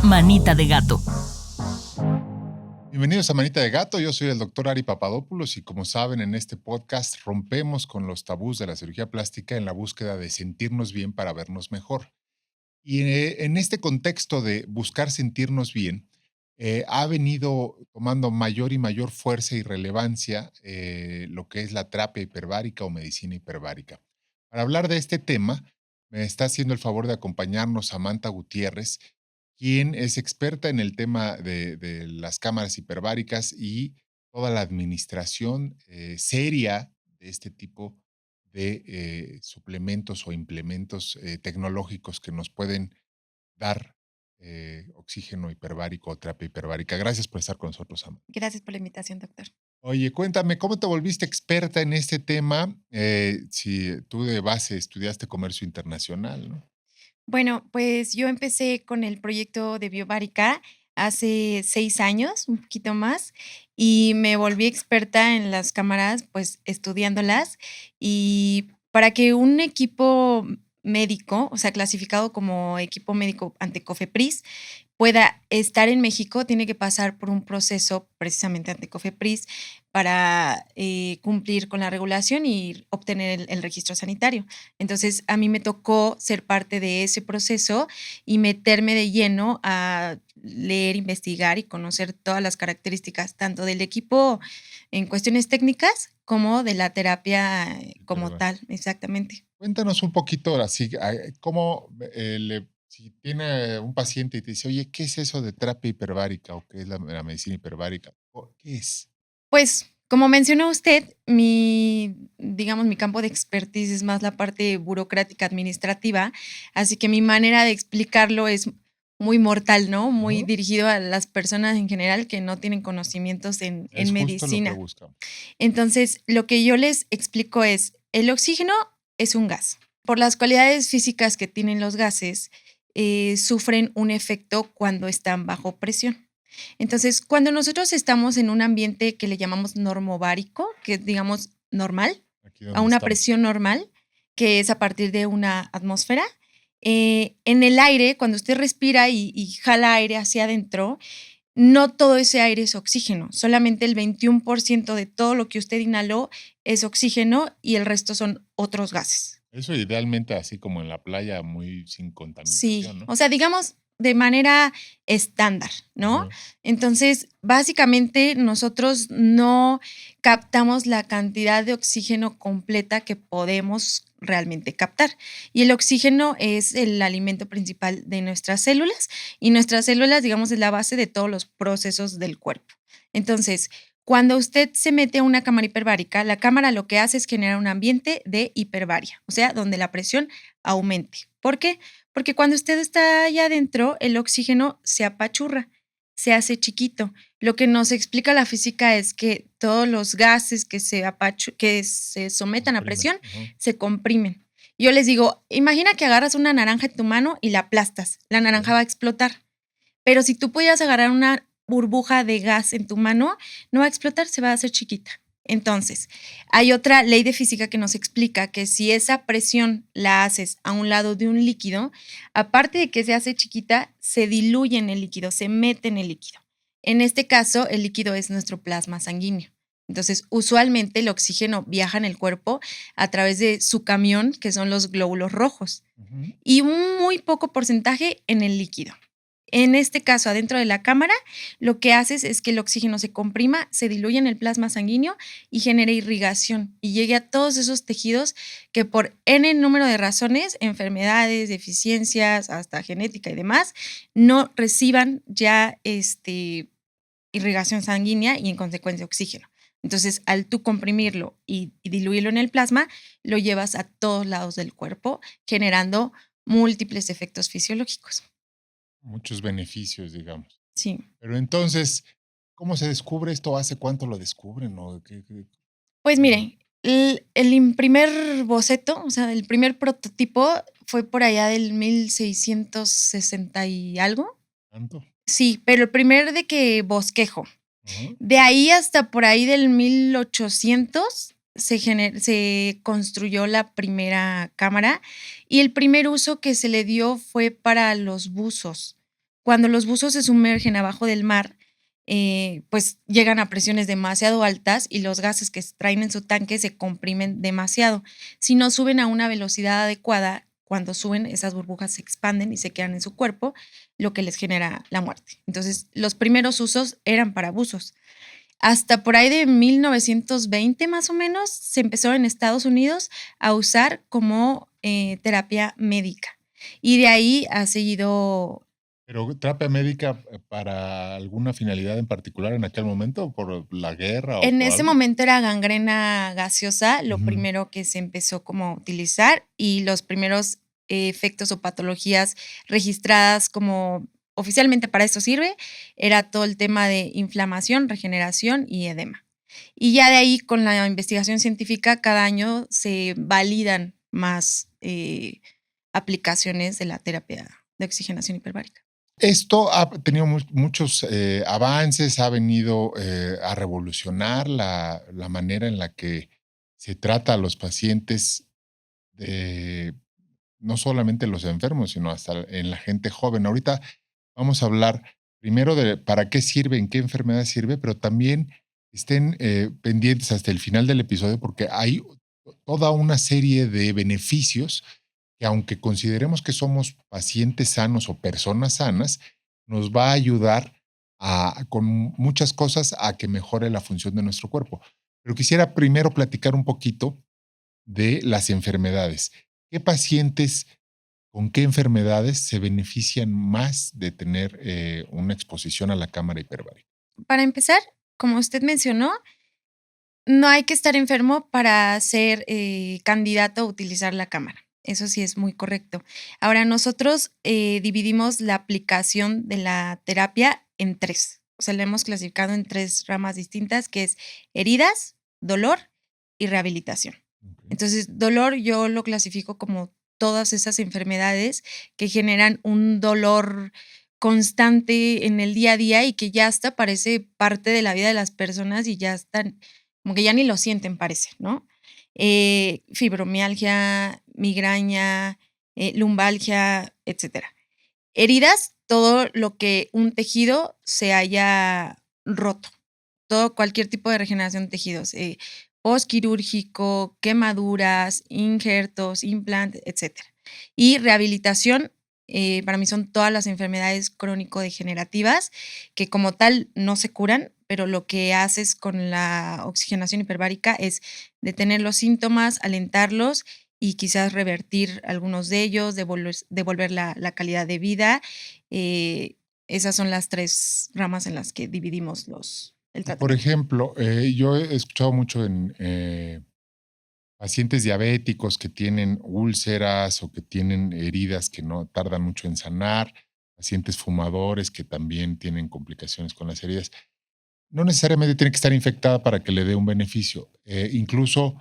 Manita de Gato. Bienvenidos a Manita de Gato, yo soy el doctor Ari Papadopoulos y como saben en este podcast rompemos con los tabús de la cirugía plástica en la búsqueda de sentirnos bien para vernos mejor. Y en este contexto de buscar sentirnos bien, ha venido tomando mayor y mayor fuerza y relevancia lo que es la terapia hiperbárica o medicina hiperbárica. Para hablar de este tema, me está haciendo el favor de acompañarnos Samantha Gutiérrez, quien es experta en el tema de las cámaras hiperbáricas y toda la administración seria de este tipo de suplementos o implementos tecnológicos que nos pueden dar oxígeno hiperbárico o terapia hiperbárica. Gracias por estar con nosotros, Sam. Gracias por la invitación, doctor. Oye, cuéntame, ¿cómo te volviste experta en este tema? Si tú de base estudiaste comercio internacional, ¿no? Bueno, pues yo empecé con el proyecto de Biobárica hace 6 años, un poquito más, y me volví experta en las cámaras, pues estudiándolas. Y para que un equipo médico, o sea, clasificado como equipo médico ante COFEPRIS, pueda estar en México, tiene que pasar por un proceso precisamente ante COFEPRIS para cumplir con la regulación y obtener el registro sanitario. Entonces, a mí me tocó ser parte de ese proceso y meterme de lleno a leer, investigar y conocer todas las características, tanto del equipo en cuestiones técnicas como de la terapia como tal, exactamente. Cuéntanos un poquito así, cómo si tiene un paciente y te dice, oye, ¿qué es eso de terapia hiperbárica o qué es la medicina hiperbárica? ¿Qué es? Pues, como mencionó usted, digamos, mi campo de expertise es más la parte burocrática administrativa, así que mi manera de explicarlo es muy mortal, ¿no? Muy Ujú. dirigido a las personas en general que no tienen conocimientos en Es justo lo que medicina. buscamos. Entonces, lo que yo les explico es, el oxígeno es un gas. Por las cualidades físicas que tienen los gases, sufren un efecto cuando están bajo presión. Entonces, cuando nosotros estamos en un ambiente que le llamamos normobárico, que es, digamos, normal, Aquí a donde una estamos. presión normal, que es a partir de una atmósfera, en el aire, cuando usted respira y jala aire hacia adentro, no todo ese aire es oxígeno, solamente el 21% de todo lo que usted inhaló es oxígeno y el resto son otros gases. Eso idealmente así como en la playa, muy sin Sí, contaminación, ¿no? o sea, digamos de manera estándar, ¿no? Ujú. Entonces, básicamente nosotros no captamos la cantidad de oxígeno completa que podemos realmente captar. Y el oxígeno es el alimento principal de nuestras células y nuestras células, digamos, es la base de todos los procesos del cuerpo. Entonces, cuando usted se mete a una cámara hiperbárica, la cámara lo que hace es generar un ambiente de hiperbaria, o sea, donde la presión aumente. ¿Por qué? Porque cuando usted está allá adentro, el oxígeno se apachurra, se hace chiquito. Lo que nos explica la física es que todos los gases que se sometan a Comprimen. presión Ujú. se comprimen. Yo les digo, imagina que agarras una naranja en tu mano y la aplastas. La naranja Ok. va a explotar. Pero si tú pudieras agarrar una burbuja de gas en tu mano, no va a explotar, se va a hacer chiquita. Entonces, hay otra ley de física que nos explica que si esa presión la haces a un lado de un líquido, aparte de que se hace chiquita, se diluye en el líquido, se mete en el líquido. En este caso, el líquido es nuestro plasma sanguíneo. Entonces, usualmente el oxígeno viaja en el cuerpo a través de su camión, que son los glóbulos rojos, Ujú. y un muy poco porcentaje en el líquido. En este caso, adentro de la cámara, lo que haces es que el oxígeno se comprima, se diluye en el plasma sanguíneo y genere irrigación y llegue a todos esos tejidos que por N número de razones, enfermedades, deficiencias, hasta genética y demás, no reciban ya irrigación sanguínea y en consecuencia oxígeno. Entonces, al tú comprimirlo y diluirlo en el plasma, lo llevas a todos lados del cuerpo, generando múltiples efectos fisiológicos. Muchos beneficios, digamos. Sí. Pero entonces, ¿cómo se descubre esto? ¿Hace cuánto lo descubren? ¿O Pues cómo? mire, primer boceto, o sea, el primer prototipo fue por allá del 1660 y algo. ¿Tanto? Sí, pero el primer de que bosquejo. Ujú. De ahí hasta por ahí del 1800 se construyó la primera cámara y el primer uso que se le dio fue para los buzos. Cuando los buzos se sumergen abajo del mar, pues llegan a presiones demasiado altas y los gases que traen en su tanque se comprimen demasiado. Si no suben a una velocidad adecuada, cuando suben, esas burbujas se expanden y se quedan en su cuerpo, lo que les genera la muerte. Entonces, los primeros usos eran para buzos. Hasta por ahí de 1920 más o menos, se empezó en Estados Unidos a usar como terapia médica. Y de ahí ha seguido. Pero terapia médica para alguna finalidad en particular en aquel momento, por la guerra o En por ese algo. momento era gangrena gaseosa, lo Ujú. primero que se empezó como a utilizar y los primeros efectos o patologías registradas como oficialmente para esto sirve, era todo el tema de inflamación, regeneración y edema. Y ya de ahí con la investigación científica cada año se validan más aplicaciones de la terapia de oxigenación hiperbárica. Esto ha tenido muchos avances, ha venido a revolucionar la manera en la que se trata a los pacientes, de, no solamente los enfermos, sino hasta en la gente joven. Ahorita vamos a hablar primero de para qué sirve, en qué enfermedad sirve, pero también estén pendientes hasta el final del episodio porque hay toda una serie de beneficios que aunque consideremos que somos pacientes sanos o personas sanas, nos va a ayudar con muchas cosas a que mejore la función de nuestro cuerpo. Pero quisiera primero platicar un poquito de las enfermedades. ¿Qué pacientes con qué enfermedades se benefician más de tener una exposición a la cámara hiperbárica? Para empezar, como usted mencionó, no hay que estar enfermo para ser candidato a utilizar la cámara. Eso sí es muy correcto. Ahora, nosotros dividimos la aplicación de la terapia en tres. O sea, la hemos clasificado en tres ramas distintas, que es heridas, dolor y rehabilitación. Ok. Entonces, dolor yo lo clasifico como todas esas enfermedades que generan un dolor constante en el día a día y que ya hasta parece parte de la vida de las personas y ya están como que ya ni lo sienten, parece, ¿no? Fibromialgia, migraña, lumbalgia, etcétera. Heridas, todo lo que un tejido se haya roto, todo cualquier tipo de regeneración de tejidos, postquirúrgico, quemaduras, injertos, implantes, etcétera. Y rehabilitación, para mí son todas las enfermedades crónico-degenerativas que como tal no se curan, pero lo que haces con la oxigenación hiperbárica es detener los síntomas, alentarlos y quizás revertir algunos de ellos, devolver la calidad de vida. Eh, Esas son las tres ramas en las que dividimos el Por tratamiento. ejemplo, yo he escuchado mucho en pacientes diabéticos que tienen úlceras o que tienen heridas que no tardan mucho en sanar, pacientes fumadores que también tienen complicaciones con las heridas. No necesariamente tiene que estar infectada para que le dé un beneficio. Incluso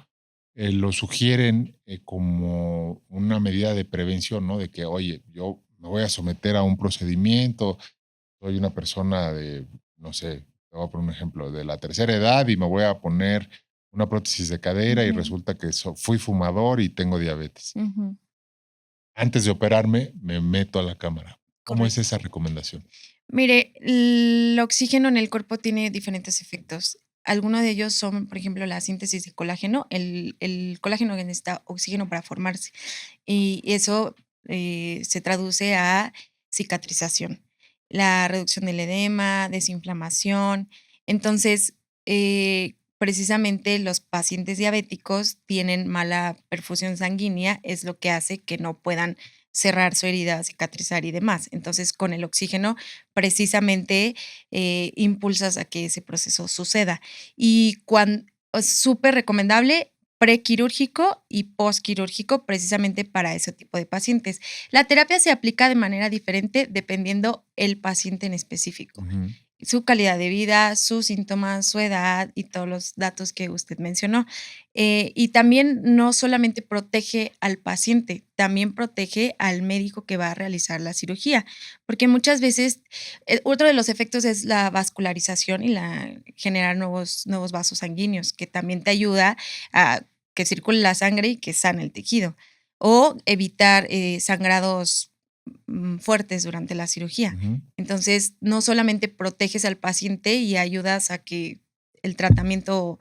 lo sugieren como una medida de prevención, ¿no? De que, oye, yo me voy a someter a un procedimiento, soy una persona de, no sé, te voy a poner un ejemplo, de la tercera edad y me voy a poner una prótesis de cadera y Ujú, resulta que fui fumador y tengo diabetes. ujú, Antes de operarme, me meto a la cámara. ¿Cómo es correcto. esa recomendación? Mire, el oxígeno en el cuerpo tiene diferentes efectos. Algunos de ellos son, por ejemplo, la síntesis de colágeno. El colágeno que necesita oxígeno para formarse y eso se traduce a cicatrización, la reducción del edema, desinflamación. Entonces, precisamente los pacientes diabéticos tienen mala perfusión sanguínea, es lo que hace que no puedan cerrar su herida, cicatrizar y demás. Entonces, con el oxígeno, precisamente impulsas a que ese proceso suceda. Y cuando es súper recomendable prequirúrgico y postquirúrgico, precisamente para ese tipo de pacientes. La terapia se aplica de manera diferente dependiendo el paciente en específico, Ujú. su calidad de vida, sus síntomas, su edad y todos los datos que usted mencionó. Y también no solamente protege al paciente, también protege al médico que va a realizar la cirugía, porque muchas veces otro de los efectos es la vascularización y generar nuevos vasos sanguíneos, que también te ayuda a que circule la sangre y que sane el tejido, o evitar sangrados fuertes durante la cirugía. Ujú. Entonces, no solamente proteges al paciente y ayudas a que el tratamiento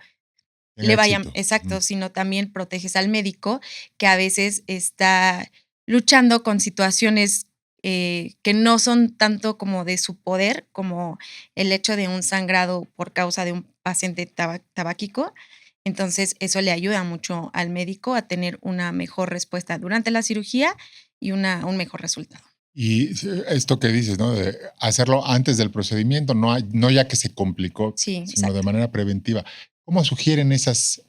Tenga le vaya éxito. Ujú. exacto, sino también proteges al médico, que a veces está luchando con situaciones, que no son tanto como de su poder, como el hecho de un sangrado por causa de un paciente tabáquico. Entonces, eso le ayuda mucho al médico a tener una mejor respuesta durante la cirugía y un mejor resultado. Y esto que dices, ¿no? De hacerlo antes del procedimiento, no ya que se complicó, Sí, sino de exacto. manera preventiva. ¿Cómo sugieren esas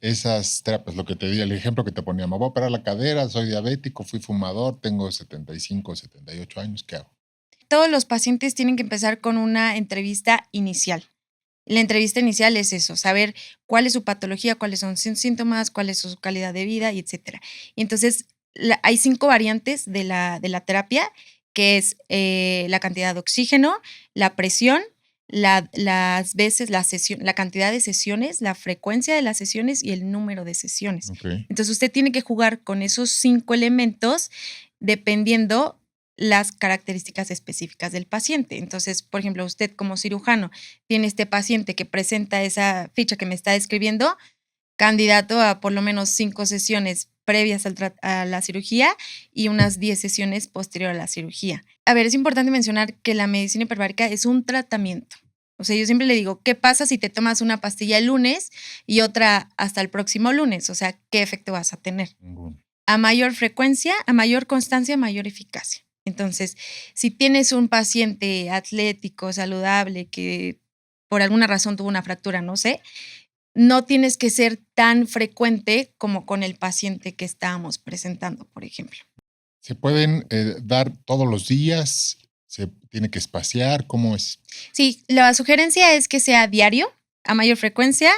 terapias? Lo que te di, el ejemplo que te ponía, me voy a operar la cadera, soy diabético, fui fumador, tengo 75, 78 años, ¿qué hago? Todos los pacientes tienen que empezar con una entrevista inicial. La entrevista inicial es eso, saber cuál es su patología, cuáles son sus síntomas, cuál es su calidad de vida, y etcétera. Y entonces, hay 5 variantes de la terapia, que es la cantidad de oxígeno, la presión, las veces, la cantidad de sesiones, la frecuencia de las sesiones y el número de sesiones. Ok. Entonces, usted tiene que jugar con esos 5 elementos dependiendo las características específicas del paciente. Entonces, por ejemplo, usted como cirujano tiene este paciente que presenta esa ficha que me está describiendo, candidato a por lo menos 5 sesiones previas a la cirugía y unas 10 sesiones posterior a la cirugía. A ver, es importante mencionar que la medicina hiperbárica es un tratamiento. O sea, yo siempre le digo, ¿qué pasa si te tomas una pastilla el lunes y otra hasta el próximo lunes? O sea, ¿qué efecto vas a tener? Ninguno. A mayor frecuencia, a mayor constancia, mayor eficacia. Entonces, si tienes un paciente atlético, saludable, que por alguna razón tuvo una fractura, no sé, no tienes que ser tan frecuente como con el paciente que estábamos presentando, por ejemplo. ¿Se pueden dar todos los días? ¿Se tiene que espaciar? ¿Cómo es? Sí, la sugerencia es que sea diario, a mayor frecuencia,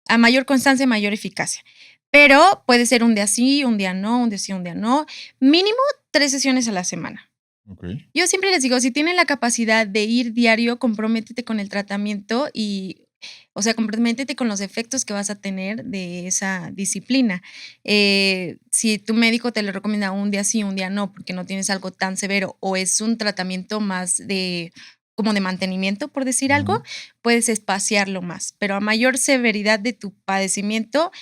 a mayor constancia, mayor eficacia. Pero puede ser un día sí, un día no, un día sí, un día no. Mínimo 3 sesiones a la semana. Ok. Yo siempre les digo, si tienen la capacidad de ir diario, comprométete con el tratamiento y, o sea, comprométete con los efectos que vas a tener de esa disciplina. Si tu médico te lo recomienda un día sí, un día no, porque no tienes algo tan severo o es un tratamiento más de como de mantenimiento, por decir algo, Ujú. puedes espaciarlo más, pero a mayor severidad de tu padecimiento,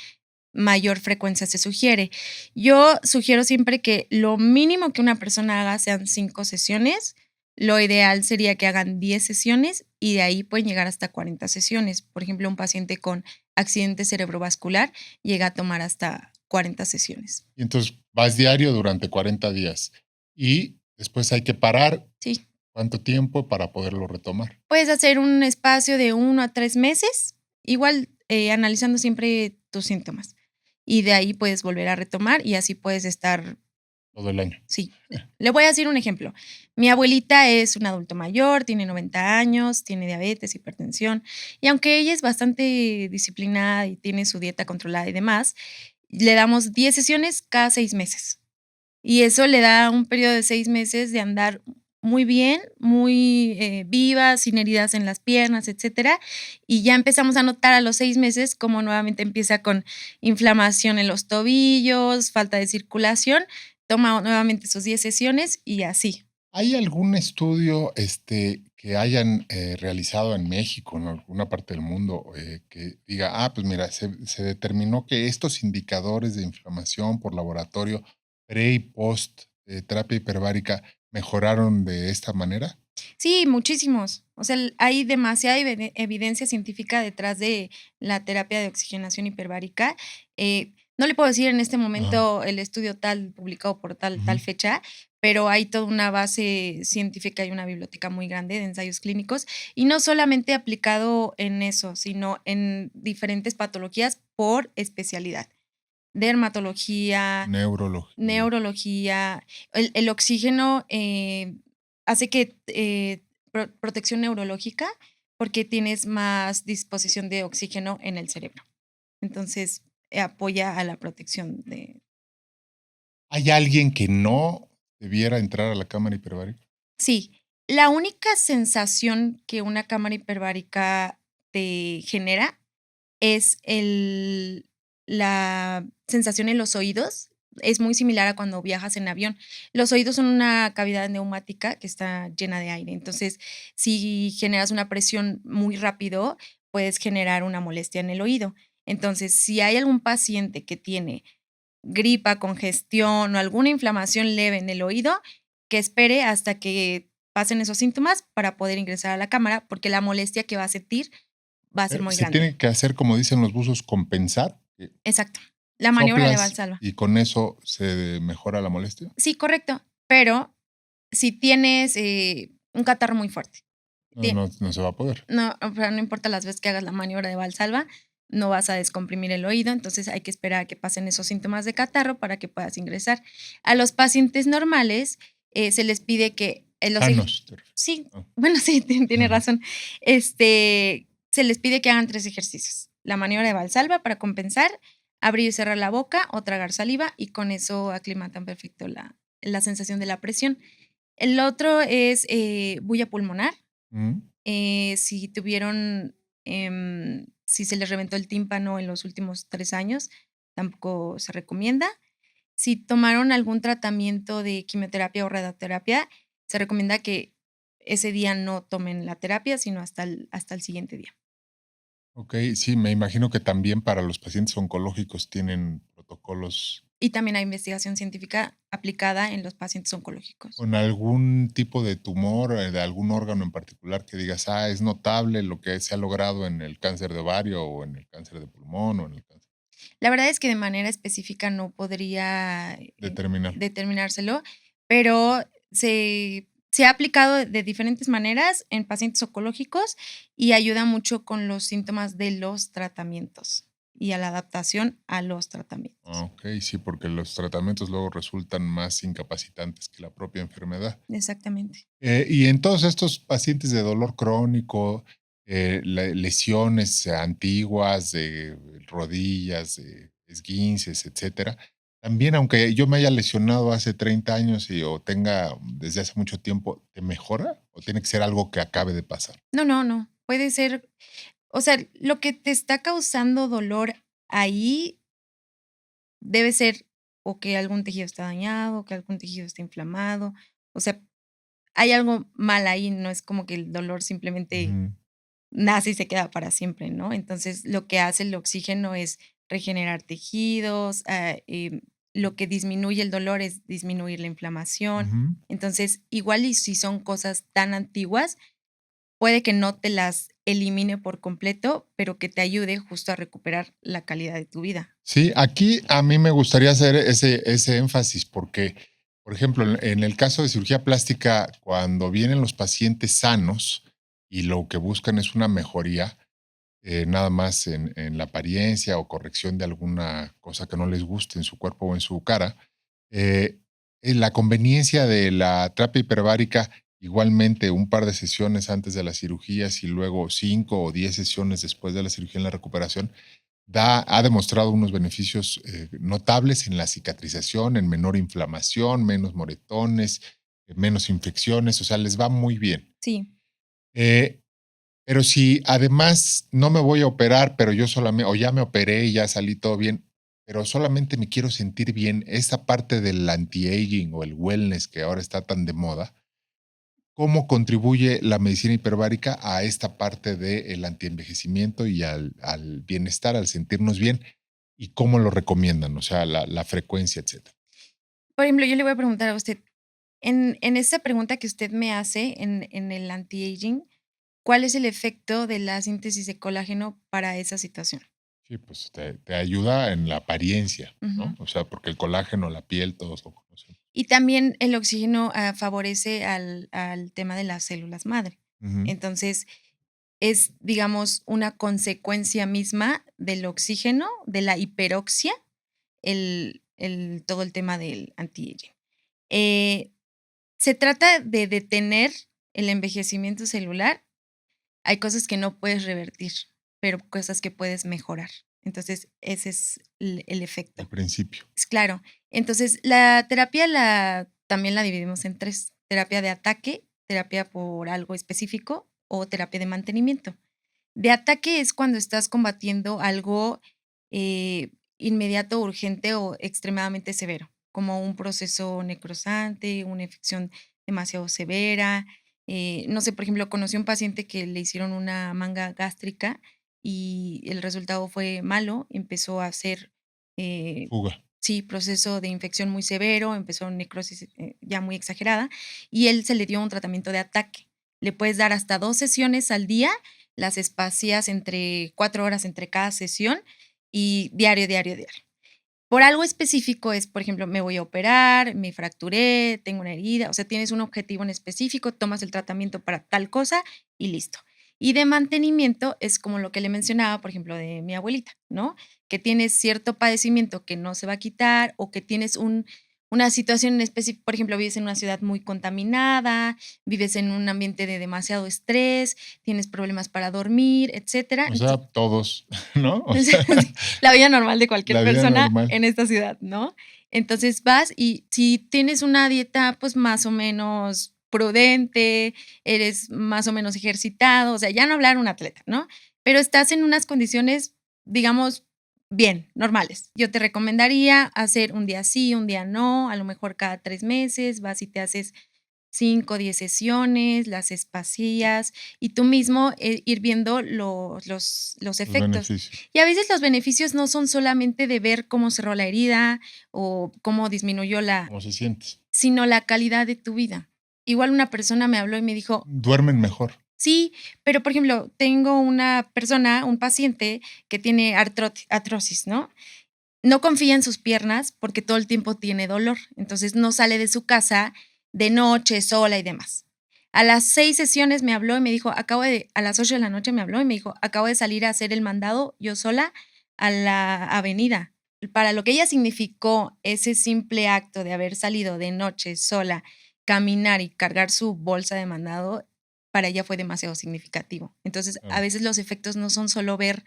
mayor frecuencia se sugiere. Yo sugiero siempre que lo mínimo que una persona haga sean 5 sesiones. Lo ideal sería que hagan 10 sesiones y de ahí pueden llegar hasta 40 sesiones. Por ejemplo, un paciente con accidente cerebrovascular llega a tomar hasta 40 sesiones. Y entonces vas diario durante 40 días y después hay que parar. Sí, ¿Cuánto tiempo para poderlo retomar? puedes hacer un espacio de 1 a 3 meses, igual analizando siempre tus síntomas. Y de ahí puedes volver a retomar y así puedes estar. Todo el año. Sí. Le voy a decir un ejemplo. Mi abuelita es un adulto mayor, tiene 90 años, tiene diabetes, hipertensión, y aunque ella es bastante disciplinada y tiene su dieta controlada y demás, le damos 10 sesiones cada 6 meses. Y eso le da un periodo de 6 meses de andar muy bien, muy, viva, sin heridas en las piernas, etcétera. Y ya empezamos a notar a los 6 meses cómo nuevamente empieza con inflamación en los tobillos, falta de circulación, toma nuevamente sus 10 sesiones y así. ¿Hay algún estudio, que hayan, realizado en México, en alguna parte del mundo, que diga: "Ah, pues mira, se determinó que estos indicadores de inflamación por laboratorio pre y post, terapia hiperbárica mejoraron de esta manera"? Sí, muchísimos. O sea, hay demasiada evidencia científica detrás de la terapia de oxigenación hiperbárica. No le puedo decir en este Ajá. momento el estudio tal publicado por tal Ujú. fecha, pero hay toda una base científica y una biblioteca muy grande de ensayos clínicos, y no solamente aplicado en eso, sino en diferentes patologías por especialidad. Dermatología, Neurología. neurología, el oxígeno, hace que, protección neurológica, porque tienes más disposición de oxígeno en el cerebro. Entonces, apoya a la protección de. ¿Hay alguien que no debiera entrar a la cámara hiperbárica? Sí, la única sensación que una cámara hiperbárica te genera es la sensación en los oídos es muy similar a cuando viajas en avión. Los oídos son una cavidad neumática que está llena de aire. Entonces, si generas una presión muy rápido, puedes generar una molestia en el oído. Entonces, si hay algún paciente que tiene gripa, congestión o alguna inflamación leve en el oído, que espere hasta que pasen esos síntomas para poder ingresar a la cámara, porque la molestia que va a sentir va a ser muy Se grande. tiene que hacer, como dicen los buzos, compensar, Exacto. La maniobra de soplas Valsalva. y con eso se mejora la molestia. Sí, correcto, pero si tienes, un catarro muy fuerte, No, tien no se va a poder. no, o sea, no importa las veces que hagas la maniobra de Valsalva, no vas a descomprimir el oído, entonces hay que esperar a que pasen esos síntomas de catarro para que puedas ingresar. A los pacientes normales, se les pide que, los ej Sanos, te refieres. sí, Ah, bueno, sí, tiene ujú. razón. Se les pide que hagan 3 ejercicios. La maniobra de Valsalva para compensar, abrir y cerrar la boca o tragar saliva, y con eso aclimatan perfecto la sensación de la presión. El otro es, bulla pulmonar. Ujú. Si tuvieron, si se les reventó el tímpano en los últimos 3 años, tampoco se recomienda. Si tomaron algún tratamiento de quimioterapia o radioterapia, se recomienda que ese día no tomen la terapia, sino hasta el siguiente día. Okey, sí, me imagino que también para los pacientes oncológicos tienen protocolos Y también hay investigación científica aplicada en los pacientes oncológicos. con algún tipo de tumor, de algún órgano en particular que digas: "Ah, es notable lo que se ha logrado en el cáncer de ovario, o en el cáncer de pulmón, o en el cáncer", La verdad es que de manera específica no podría, determinar. determinárselo, pero se ha aplicado de diferentes maneras en pacientes oncológicos y ayuda mucho con los síntomas de los tratamientos y a la adaptación a los Ah, tratamientos. okey, sí, porque los tratamientos luego resultan más incapacitantes que la propia enfermedad. Exactamente. Y en todos estos pacientes de dolor crónico, lesiones antiguas de rodillas, de esguinces, etcétera, también, aunque yo me haya lesionado hace 30 años o tenga desde hace mucho tiempo, ¿te mejora o tiene que ser algo que acabe de pasar? No, no, no, puede ser, o sea, lo que te está causando dolor ahí debe ser o que algún tejido está dañado, o que algún tejido está inflamado, o sea, hay algo mal ahí, no es como que el dolor simplemente Ujú, nace y se queda para siempre, ¿no? Entonces, lo que hace el oxígeno es regenerar tejidos, lo que disminuye el dolor es disminuir la inflamación. ujú. Entonces, igual y si son cosas tan antiguas, puede que no te las elimine por completo, pero que te ayude justo a recuperar la calidad de tu vida. Sí, aquí a mí me gustaría hacer ese énfasis porque, por ejemplo, en el caso de cirugía plástica, cuando vienen los pacientes sanos y lo que buscan es una mejoría, nada más en la apariencia o corrección de alguna cosa que no les guste en su cuerpo o en su cara, eh, la conveniencia de la terapia hiperbárica, igualmente un par de sesiones antes de las cirugías y luego 5 o 10 sesiones después de la cirugía en la recuperación, ha demostrado unos beneficios notables en la cicatrización, en menor inflamación, menos moretones, menos infecciones, o sea, les va muy bien. Sí, Eh, pero si además no me voy a operar, pero yo solamente, o ya me operé y ya salí todo bien, pero solamente me quiero sentir bien, esa parte del anti-aging o el wellness que ahora está tan de moda, ¿cómo contribuye la medicina hiperbárica a esta parte del antienvejecimiento y al bienestar, al sentirnos bien? ¿Y cómo lo recomiendan? O sea, la frecuencia, etcétera. por ejemplo, yo le voy a preguntar a usted, en esa pregunta que usted me hace en el anti-aging, ¿cuál es el efecto de la síntesis de colágeno para esa situación? Sí, pues te ayuda en la apariencia, Ujú. ¿no? O sea, porque el colágeno, la piel, todos lo conocen. Y también el oxígeno, favorece al tema de las células madre. Ujú, Entonces, es, digamos, una consecuencia misma del oxígeno, de la hiperoxia, todo el tema del anti-aging. Eh, Se trata de detener el envejecimiento celular. Hay cosas que no puedes revertir, pero cosas que puedes mejorar. Entonces, ese es el efecto. al principio. Es claro. Entonces, la terapia también la dividimos en 3: terapia de ataque, terapia por algo específico o terapia de mantenimiento. De ataque es cuando estás combatiendo algo, inmediato, urgente o extremadamente severo, como un proceso necrosante, una infección demasiado severa. No sé, por ejemplo, conocí a un paciente que le hicieron una manga gástrica y el resultado fue malo, empezó a hacer, eh, Fuga. sí, proceso de infección muy severo, empezó necrosis ya muy exagerada y él se le dio un tratamiento de ataque. Le puedes dar hasta 2 sesiones al día, las espacias entre 4 horas entre cada sesión y diario, diario, diario. Por algo específico es, por ejemplo, me voy a operar, me fracturé, tengo una herida, o sea, tienes un objetivo en específico, tomas el tratamiento para tal cosa y listo. Y de mantenimiento es como lo que le mencionaba, por ejemplo, de mi abuelita, ¿no? Que tienes cierto padecimiento que no se va a quitar o que tienes una situación en específico, por ejemplo, vives en una ciudad muy contaminada, vives en un ambiente de demasiado estrés, tienes problemas para dormir, etcétera. O sea, todos, ¿no? O Sí, sea, la vida normal de cualquier la vida persona normal. en esta ciudad, ¿no? Entonces vas y si tienes una dieta, pues, más o menos prudente, eres más o menos ejercitado, o sea, ya no hablar un atleta, ¿no? Pero estás en unas condiciones, digamos, bien, normales. Yo te recomendaría hacer un día sí, un día no, a lo mejor cada 3 meses, vas y te haces 5 o 10 sesiones, las espacias y tú mismo, ir viendo los Los efectos. beneficios. Y a veces los beneficios no son solamente de ver cómo cerró la herida o cómo disminuyó la ¿Cómo se sientes? sino la calidad de tu vida. Igual una persona me habló y me dijo: Duermen mejor. "Sí, pero, por ejemplo, tengo una persona, un paciente que tiene artrosis, ¿no? No confía en sus piernas porque todo el tiempo tiene dolor, entonces no sale de su casa de noche, sola y demás. A las 6 sesiones me habló y me dijo: "Acabo de", a las 8 de la noche me habló y me dijo: "Acabo de salir a hacer el mandado yo sola a la avenida". Para lo que ella significó ese simple acto de haber salido de noche sola, caminar y cargar su bolsa de mandado, para ella fue demasiado significativo. Entonces, a Claro. veces los efectos no son solo ver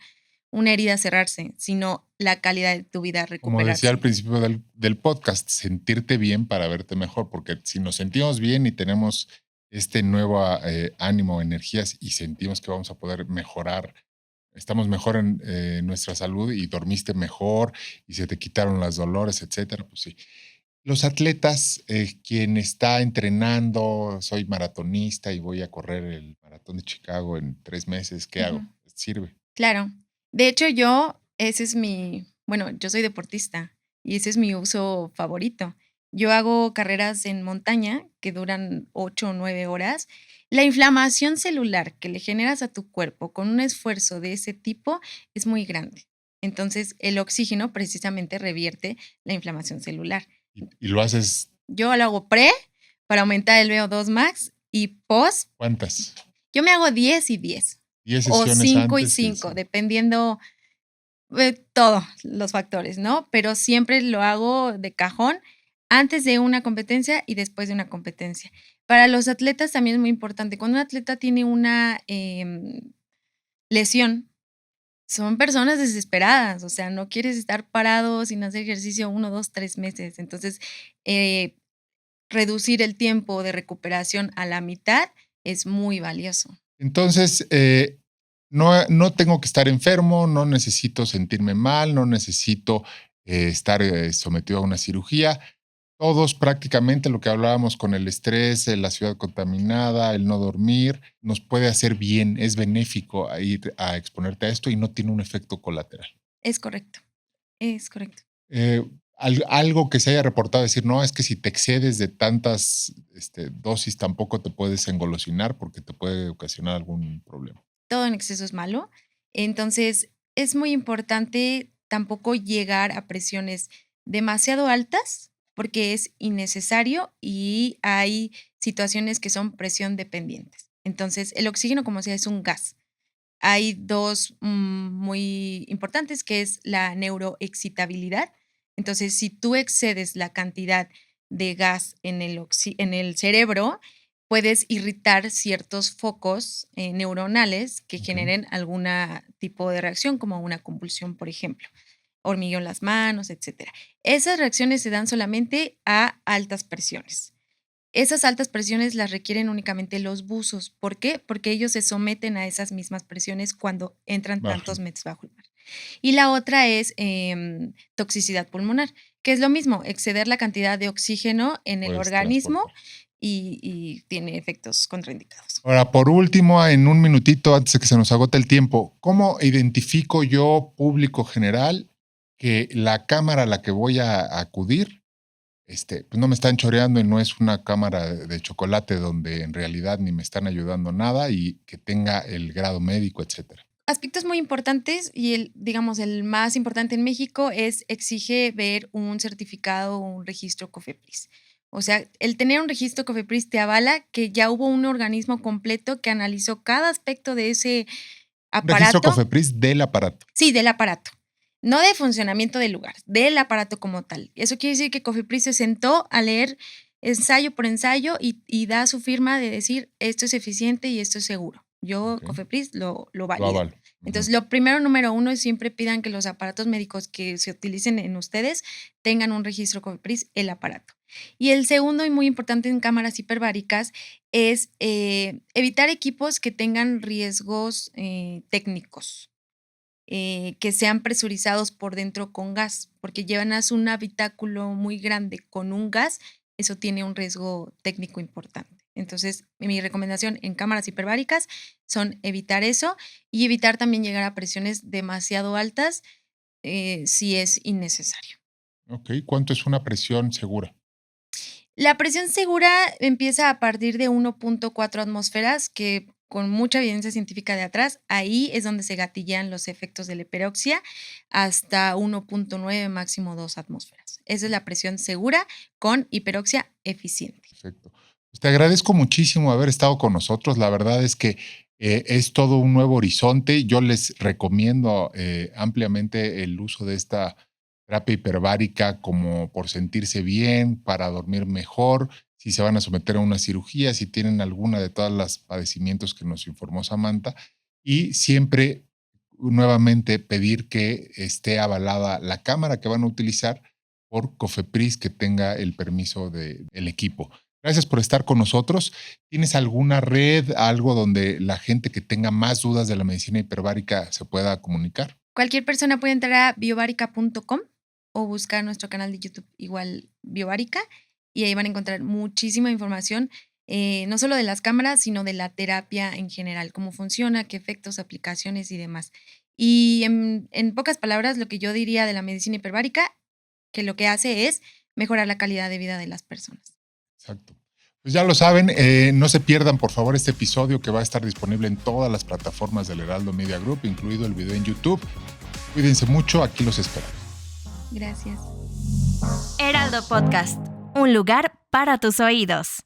una herida cerrarse, sino la calidad de tu vida Como decía al recuperarse. principio del podcast, sentirte bien para verte mejor, porque si nos sentimos bien y tenemos este nuevo ánimo, energías y sentimos que vamos a poder mejorar, estamos mejor en nuestra salud y dormiste mejor y se te quitaron los dolores, etcétera, pues sí. Los atletas, quien está entrenando, soy maratonista y voy a correr el maratón de Chicago en 3 meses, ¿qué Ujú. hago? ¿Sirve? Claro. De hecho, ese es bueno, yo soy deportista y ese es mi uso favorito. Yo hago carreras en montaña que duran 8 o 9 horas. La inflamación celular que le generas a tu cuerpo con un esfuerzo de ese tipo es muy grande. Entonces, el oxígeno precisamente revierte la inflamación celular. Y lo haces, Yo lo hago para aumentar el VO2 max y post. ¿cuántas? Yo me hago 10 y 10 10 o sesiones 5 y antes y 5 5. dependiendo, todos los factores, ¿no? Pero siempre lo hago de cajón antes de una competencia y después de una competencia. Para los atletas también es muy importante. Cuando un atleta tiene una, lesión, son personas desesperadas, o sea, no quieres estar parado sin hacer ejercicio 1, 2, 3 meses. Entonces, eh, reducir el tiempo de recuperación a la mitad es muy valioso. Entonces, no tengo que estar enfermo, no necesito sentirme mal, no necesito estar sometido a una cirugía. Todos prácticamente lo que hablábamos con el estrés, la ciudad contaminada, el no dormir, nos puede hacer bien, es benéfico a ir a exponerte a esto y no tiene un efecto colateral. Es correcto, es correcto. Eh, algo que se haya reportado, decir, no, es que si te excedes de tantas dosis tampoco te puedes engolosinar porque te puede ocasionar algún problema. Todo en exceso es malo. Entonces, es muy importante tampoco llegar a presiones demasiado altas, porque es innecesario y hay situaciones que son presión dependientes. Entonces, el oxígeno, como sea, es un gas. Hay 2 muy importantes, que es la neuroexcitabilidad. Entonces, si tú excedes la cantidad de gas en el cerebro, puedes irritar ciertos focos, neuronales que Ok. generen alguna tipo de reacción, como una convulsión, por ejemplo, hormigueo en las manos, etcétera. Esas reacciones se dan solamente a altas presiones. Esas altas presiones las requieren únicamente los buzos. ¿Por qué? Porque ellos se someten a esas mismas presiones cuando entran tantos Bajan. metros bajo el mar. Y la otra es toxicidad pulmonar, que es lo mismo, exceder la cantidad de oxígeno en el Puedes organismo transportar. y tiene efectos contraindicados. Ahora, por último, en un minutito antes de que se nos agote el tiempo, ¿cómo identifico yo, público general, que la cámara a la que voy a acudir, pues no me están choreando y no es una cámara de chocolate donde en realidad ni me están ayudando nada y que tenga el grado médico, etcétera? Aspectos muy importantes y digamos, el más importante en México exige ver un certificado o un registro COFEPRIS. O sea, el tener un registro COFEPRIS te avala que ya hubo un organismo completo que analizó cada aspecto de ese Un registro aparato. COFEPRIS del aparato. Sí, del aparato. No de funcionamiento del lugar, del aparato como tal. Eso quiere decir que COFEPRIS se sentó a leer ensayo por ensayo y da su firma de decir esto es eficiente y esto es seguro. Yo, Ok, COFEPRIS, lo lo valido. avalo. Ujú. Entonces, lo primero, número uno, es siempre pidan que los aparatos médicos que se utilicen en ustedes tengan un registro COFEPRIS, el aparato. Y el segundo, y muy importante en cámaras hiperbáricas, es evitar equipos que tengan riesgos técnicos, que sean presurizados por dentro con gas, porque llenas un habitáculo muy grande con un gas, eso tiene un riesgo técnico importante. Entonces, mi recomendación en cámaras hiperbáricas son evitar eso y evitar también llegar a presiones demasiado altas si es innecesario. Ok, ¿cuánto es una presión segura? La presión segura empieza a partir de 1.4 atmósferas, que con mucha evidencia científica de atrás, ahí es donde se gatillan los efectos de la hiperoxia, hasta 1.9, máximo 2 atmósferas. Esa es la presión segura con hiperoxia eficiente. Perfecto. Pues te agradezco muchísimo haber estado con nosotros. La verdad es que es todo un nuevo horizonte. Yo les recomiendo ampliamente el uso de esta terapia hiperbárica como por sentirse bien, para dormir mejor, si se van a someter a una cirugía, si tienen alguna de todos los padecimientos que nos informó Samantha. Y siempre nuevamente pedir que esté avalada la cámara que van a utilizar por COFEPRIS, que tenga el permiso del equipo. Gracias por estar con nosotros. ¿Tienes alguna red, algo donde la gente que tenga más dudas de la medicina hiperbárica se pueda comunicar? Cualquier persona puede entrar a biobarica.com o buscar nuestro canal de YouTube igual Biobarica y ahí van a encontrar muchísima información, no solo de las cámaras, sino de la terapia en general, cómo funciona, qué efectos, aplicaciones y demás. Y en pocas palabras, lo que yo diría de la medicina hiperbárica, que lo que hace es mejorar la calidad de vida de las personas. Exacto. Pues ya lo saben, no se pierdan por favor este episodio que va a estar disponible en todas las plataformas del Heraldo Media Group, incluido el video en YouTube. Cuídense mucho, aquí los espero. Gracias. Heraldo Podcast, un lugar para tus oídos.